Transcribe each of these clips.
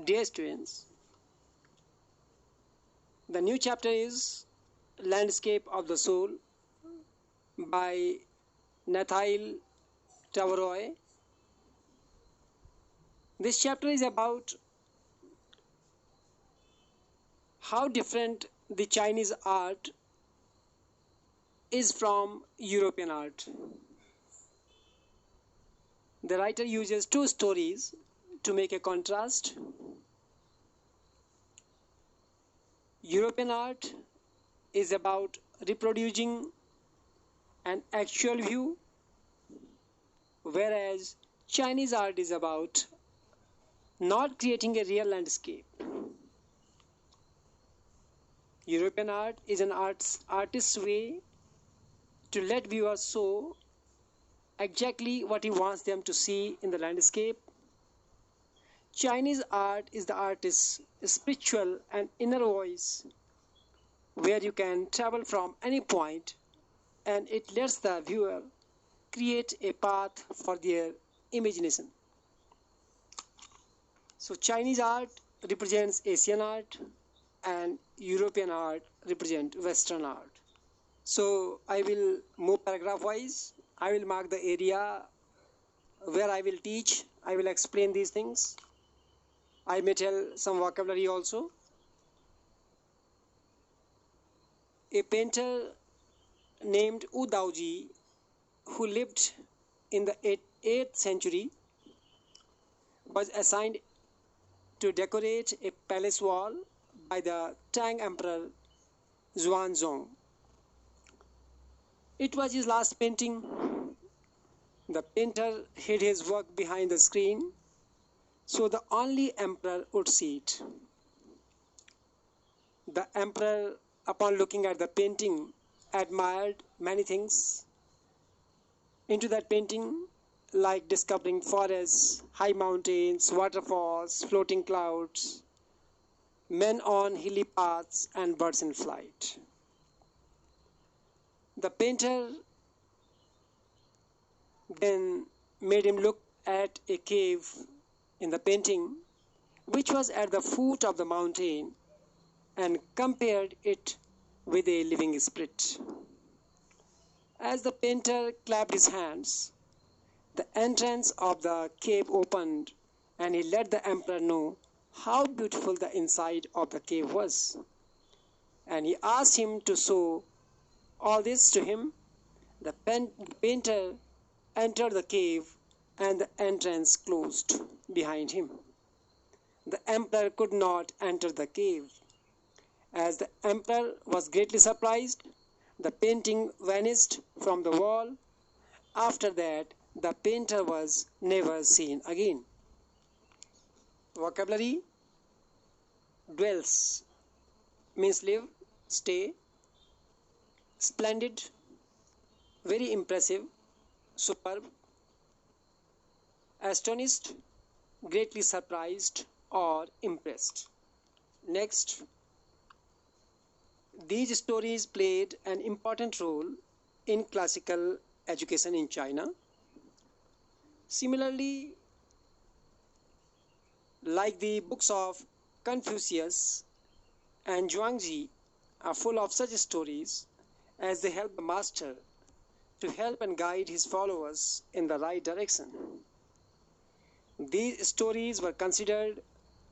Dear students, the new chapter is Landscape of the Soul by Nathalie Tavaroy. This chapter is about how different the Chinese art is from European art. The writer uses two stories to make a contrast. European art is about reproducing an actual view, whereas Chinese art is about not creating a real landscape. European art is an artist's way to let viewers show exactly what he wants them to see in the landscape. Chinese art is the artist's spiritual and inner voice, where you can travel from any point and it lets the viewer create a path for their imagination. So Chinese art represents Asian art and European art represents Western art. So I will move paragraph wise. I will mark the area where I will teach. I will explain these things. I may tell some vocabulary also. A painter named Wu Daoji, who lived in the 8th century, was assigned to decorate a palace wall by the Tang Emperor Xuanzong. It was his last painting. The painter hid his work behind the screen, so the only emperor would see it. The emperor, upon looking at the painting, admired many things into that painting, like discovering forests, high mountains, waterfalls, floating clouds, men on hilly paths, and birds in flight. The painter then made him look at a cave in the painting, which was at the foot of the mountain, and compared it with a living spirit. As the painter clapped his hands, the entrance of the cave opened, and he let the emperor know how beautiful the inside of the cave was. And he asked him to show all this to him. The painter entered the cave, and the entrance closed behind him. The emperor could not enter the cave. As the emperor was greatly surprised, the painting vanished from the wall. After that, the painter was never seen again. Vocabulary: dwells means live, stay. Splendid, very impressive, superb. Astonished, greatly surprised or impressed. Next, these stories played an important role in classical education in China. Similarly, like the books of Confucius and Zhuangzi are full of such stories, as they help the master to help and guide his followers in the right direction. These stories were considered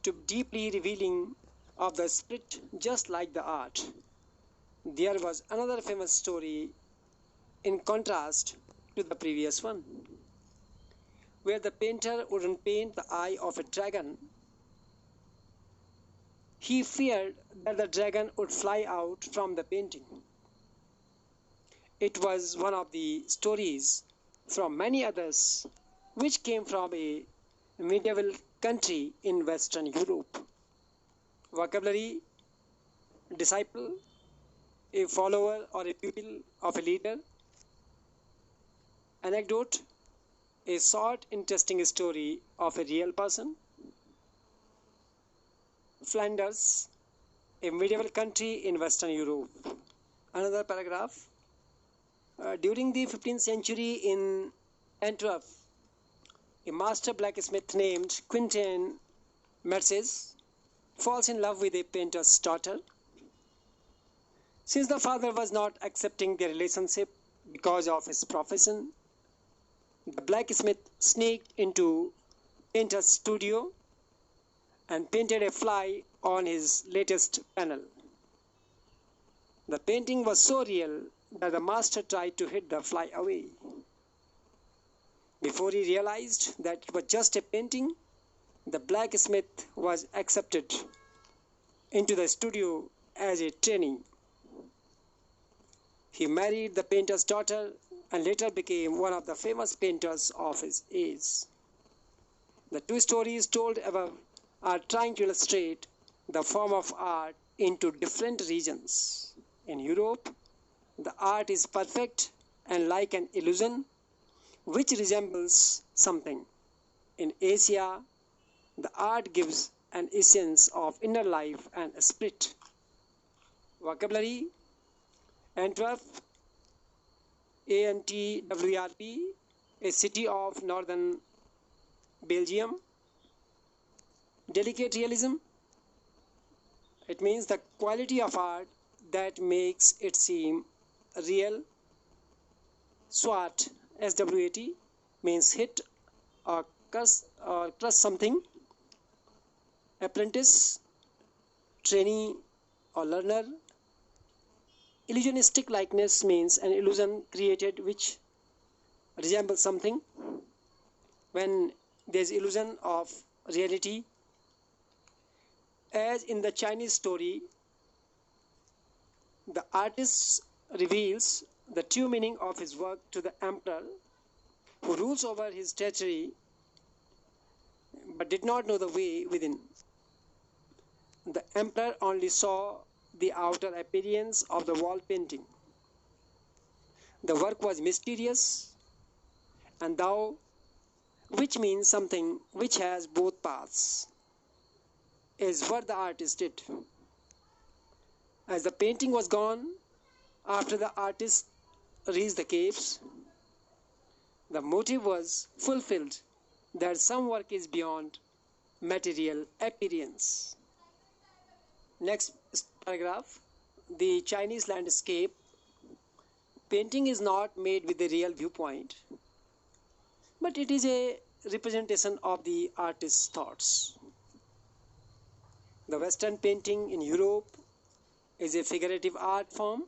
to be deeply revealing of the spirit, just like the art. There was another famous story in contrast to the previous one, where the painter wouldn't paint the eye of a dragon. He feared that the dragon would fly out from the painting. It was one of the stories from many others which came from a medieval country in Western Europe. Vocabulary: disciple, a follower or a pupil of a leader. Anecdote: a short, interesting story of a real person. Flanders, a medieval country in Western Europe. Another paragraph: during the 15th century in Antwerp, a master blacksmith named Quentin Mercedes falls in love with a painter's daughter. Since the father was not accepting their relationship because of his profession, the blacksmith sneaked into painter's studio and painted a fly on his latest panel. The painting was so real that the master tried to hit the fly away. Before he realized that it was just a painting, the blacksmith was accepted into the studio as a trainee. He married the painter's daughter and later became one of the famous painters of his age. The two stories told above are trying to illustrate the form of art into different regions. In Europe, the art is perfect and like an illusion which resembles something. In Asia, the art gives an essence of inner life and spirit. Vocabulary: Antwerp, Antwerp, a city of northern Belgium. Delicate realism, it means the quality of art that makes it seem real. SWAT, SWAT, means hit or crush something. Apprentice, trainee or learner. Illusionistic likeness means an illusion created which resembles something. When there is illusion of reality, as in the Chinese story, the artist reveals the true meaning of his work to the emperor, who rules over his territory but did not know the way within. The emperor only saw the outer appearance of the wall painting. The work was mysterious, and thou, which means something which has both paths, is what the artist did. As the painting was gone, after the artist reached the caves, the motive was fulfilled that some work is beyond material appearance. Next paragraph, the Chinese landscape. Painting is not made with a real viewpoint, but it is a representation of the artist's thoughts. The Western painting in Europe is a figurative art form.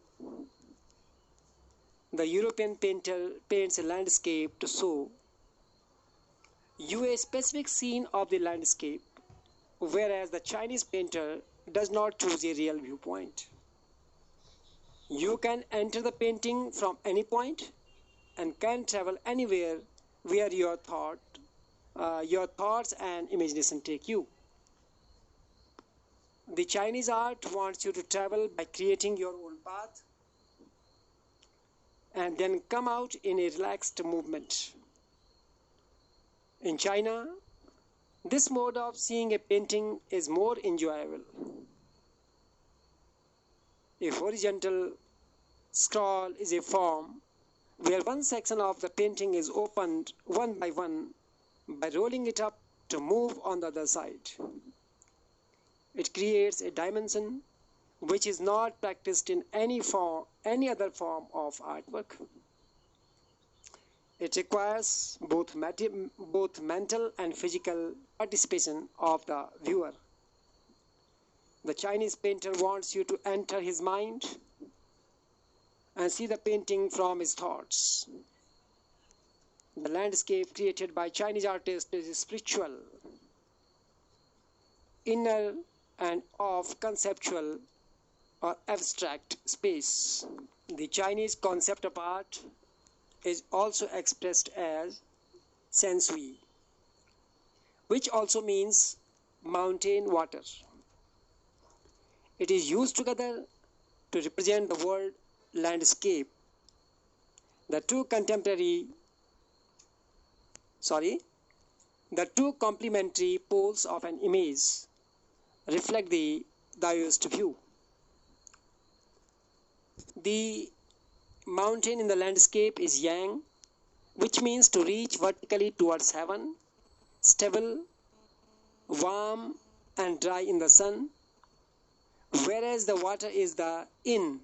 The European painter paints a landscape to show you a specific scene of the landscape, whereas the Chinese painter does not choose a real viewpoint. You can enter the painting from any point and can travel anywhere where your thoughts and imagination take you. The Chinese art wants you to travel by creating your own path and then come out in a relaxed movement. In China, this mode of seeing a painting is more enjoyable. A horizontal scroll is a form where one section of the painting is opened one by rolling it up to move on the other side. It creates a dimension which is not practiced in any other form of artwork. It requires both mental and physical participation of the viewer. The Chinese painter wants you to enter his mind and see the painting from his thoughts. The landscape created by Chinese artists is spiritual, inner and of conceptual or abstract space. The Chinese concept of art is also expressed as sensui, which also means mountain water. It is used together to represent the word landscape. The two complementary poles of an image reflect the divorced view. The mountain in the landscape is yang, which means to reach vertically towards heaven, stable, warm, and dry in the sun, whereas the water is the yin,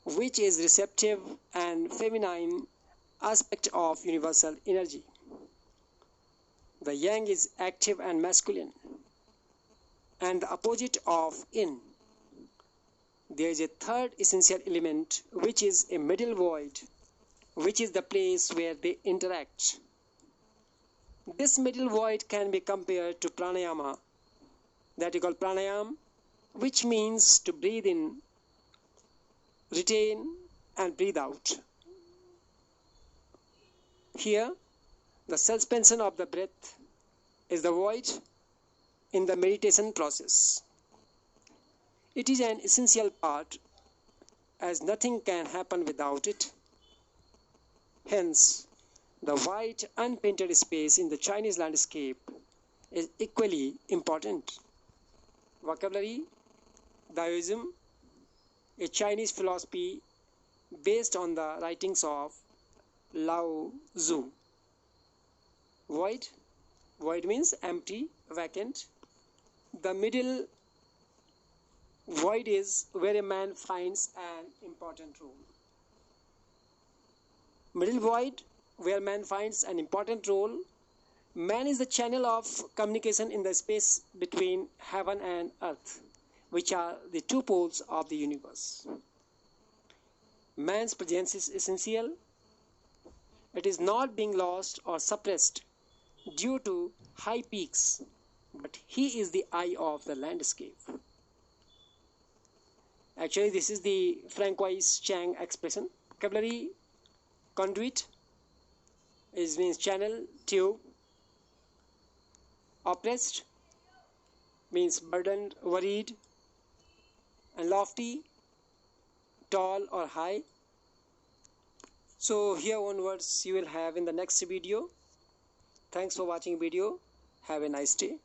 which is receptive and feminine aspect of universal energy. The yang is active and masculine, and the opposite of yin. There is a third essential element, which is a middle void, which is the place where they interact. This middle void can be compared to pranayama, that is called pranayam, which means to breathe in, retain, and breathe out. Here, the suspension of the breath is the void in the meditation process. It is an essential part, as nothing can happen without it. Hence, the white unpainted space in the Chinese landscape is equally important. Vocabulary: Daoism, a Chinese philosophy based on the writings of Lao Tzu. Void: void means empty, vacant. The middle void is where a man finds an important role. Middle void, where man finds an important role. Man is the channel of communication in the space between heaven and earth, which are the two poles of the universe. Man's presence is essential. It is not being lost or suppressed due to high peaks, but he is the eye of the landscape. Actually, this is the Francois Chang expression. Vocabulary: conduit, it means channel, tube. Oppressed means burdened, worried. And lofty, tall or high. So here onwards you will have in the next video. Thanks for watching video. Have a nice day.